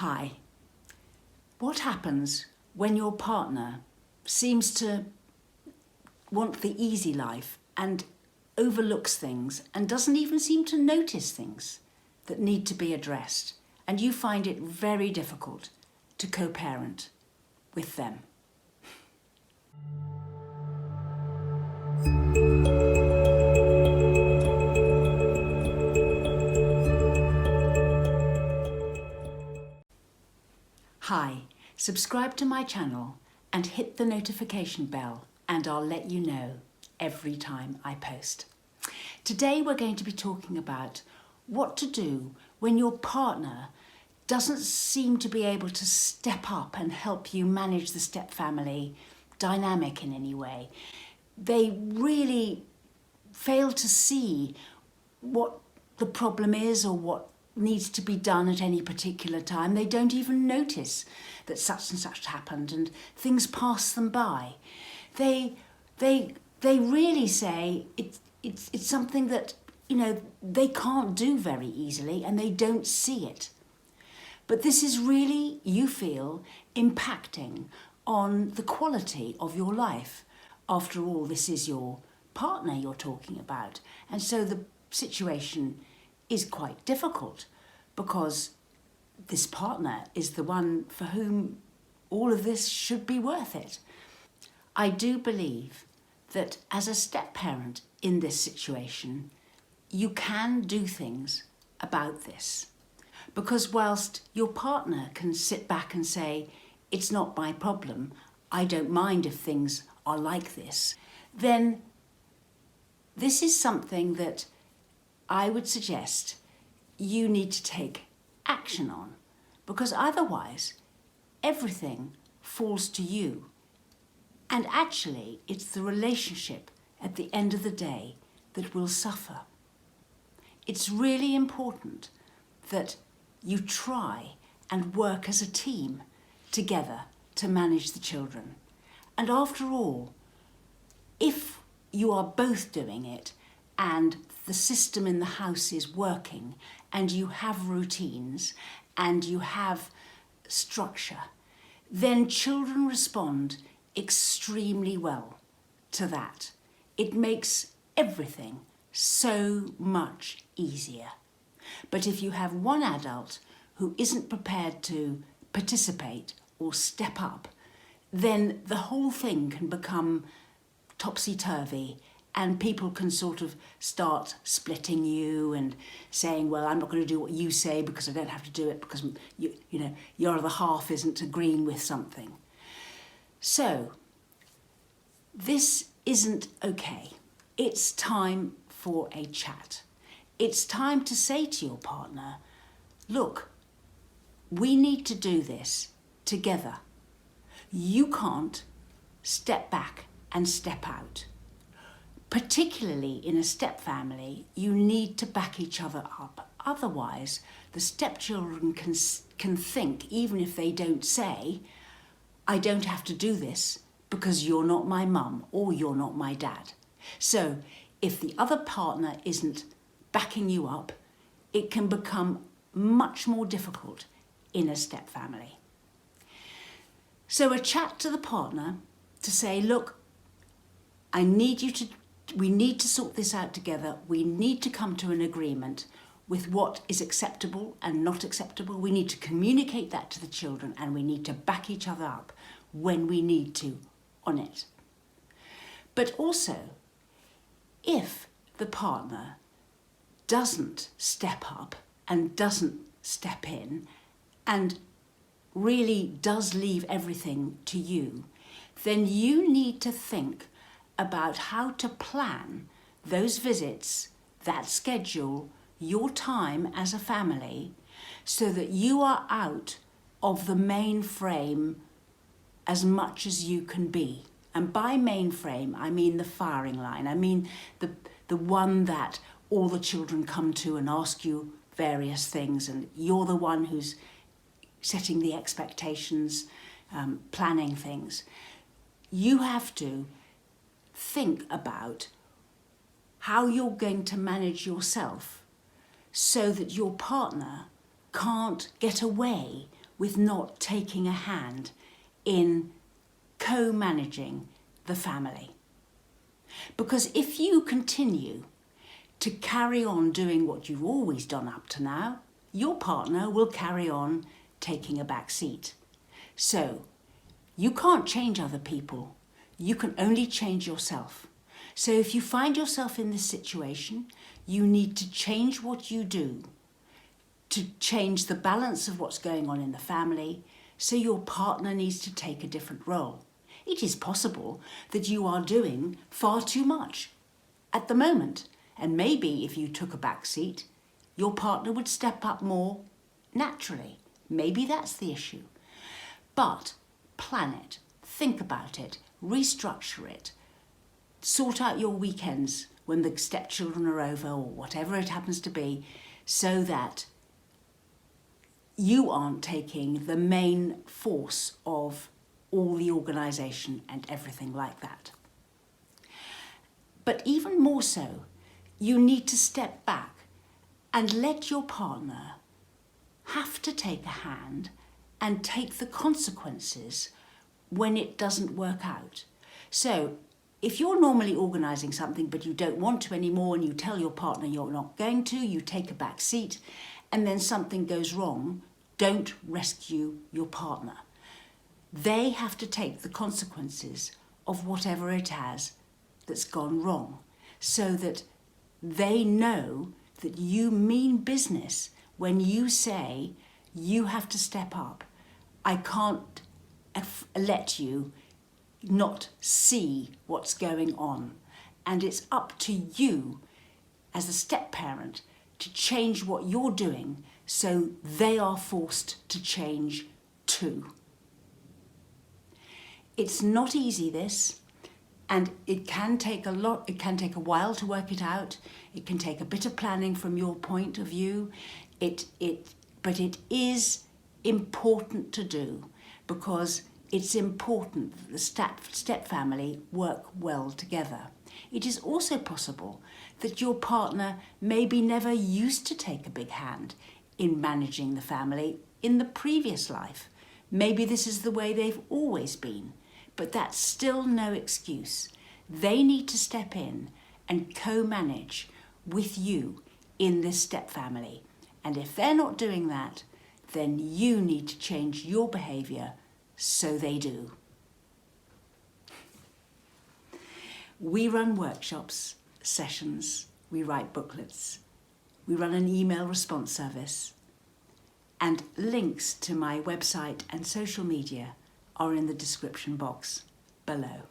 Hi. What happens when your partner seems to want the easy life and overlooks things and doesn't even seem to notice things that need to be addressed, and you find it very difficult to co-parent with them? Hi, subscribe to my channel and hit the notification bell, and I'll let you know every time I post. Today we're going to be talking about what to do when your partner doesn't seem to be able to step up and help you manage the step-family dynamic in any way. They really fail to see what the problem is or what needs to be done at any particular time. They don't even notice that such and such happened, and things pass them by. They really say it's something that, you know, they can't do very easily, and they don't see it. But this is really, you feel, impacting on the quality of your life. After all, this is your partner you're talking about, and so the situation is quite difficult, because this partner is the one for whom all of this should be worth it. I do believe that as a step-parent in this situation, you can do things about this. Because whilst your partner can sit back and say, it's not my problem, I don't mind if things are like this, then this is something that I would suggest you need to take action on, because otherwise everything falls to you. And actually, it's the relationship at the end of the day that will suffer. It's really important that you try and work as a team together to manage the children. And after all, if you are both doing it and the system in the house is working and you have routines and you have structure, then children respond extremely well to that. It makes everything so much easier. But if you have one adult who isn't prepared to participate or step up, then the whole thing can become topsy-turvy, and people can sort of start splitting you and saying, well, I'm not going to do what you say because I don't have to do it because you know, your other half isn't agreeing with something. So this isn't okay. It's time for a chat. It's time to say to your partner, look, we need to do this together. You can't step back and step out. Particularly in a step family, you need to back each other up. Otherwise, the stepchildren can think, even if they don't say, I don't have to do this because you're not my mum or you're not my dad. So if the other partner isn't backing you up, it can become much more difficult in a step family. So a chat to the partner to say, look, we need to sort this out together. We need to come to an agreement with what is acceptable and not acceptable. We need to communicate that to the children, and we need to back each other up when we need to on it. But also, if the partner doesn't step up and doesn't step in and really does leave everything to you, then you need to think about how to plan those visits, that schedule, your time as a family, so that you are out of the mainframe as much as you can be. And by mainframe, I mean the firing line. I mean the one that all the children come to and ask you various things, and you're the one who's setting the expectations, planning things. You have to think about how you're going to manage yourself so that your partner can't get away with not taking a hand in co-managing the family. Because if you continue to carry on doing what you've always done up to now, your partner will carry on taking a back seat. So you can't change other people. You can only change yourself. So if you find yourself in this situation, you need to change what you do to change the balance of what's going on in the family, so your partner needs to take a different role. It is possible that you are doing far too much at the moment, and maybe if you took a back seat, your partner would step up more naturally. Maybe that's the issue. But plan it, think about it, restructure it, sort out your weekends when the stepchildren are over or whatever it happens to be, so that you aren't taking the main force of all the organisation and everything like that. But even more so, you need to step back and let your partner have to take a hand and take the consequences when it doesn't work out. So if you're normally organising something but you don't want to anymore and you tell your partner you're not going to, you take a back seat, and then something goes wrong, don't rescue your partner. They have to take the consequences of whatever it has that's gone wrong, so that they know that you mean business when you say you have to step up. I can't let you not see what's going on. And it's up to you as a step parent to change what you're doing so they are forced to change too. It's not easy, this, and it can take a while to work it out. It can take a bit of planning from your point of view. But it is important to do, because it's important that the step family work well together. It is also possible that your partner maybe never used to take a big hand in managing the family in the previous life. Maybe this is the way they've always been, but that's still no excuse. They need to step in and co-manage with you in this step family. And if they're not doing that, then you need to change your behaviour so they do. We run workshops, sessions, we write booklets, we run an email response service, and links to my website and social media are in the description box below.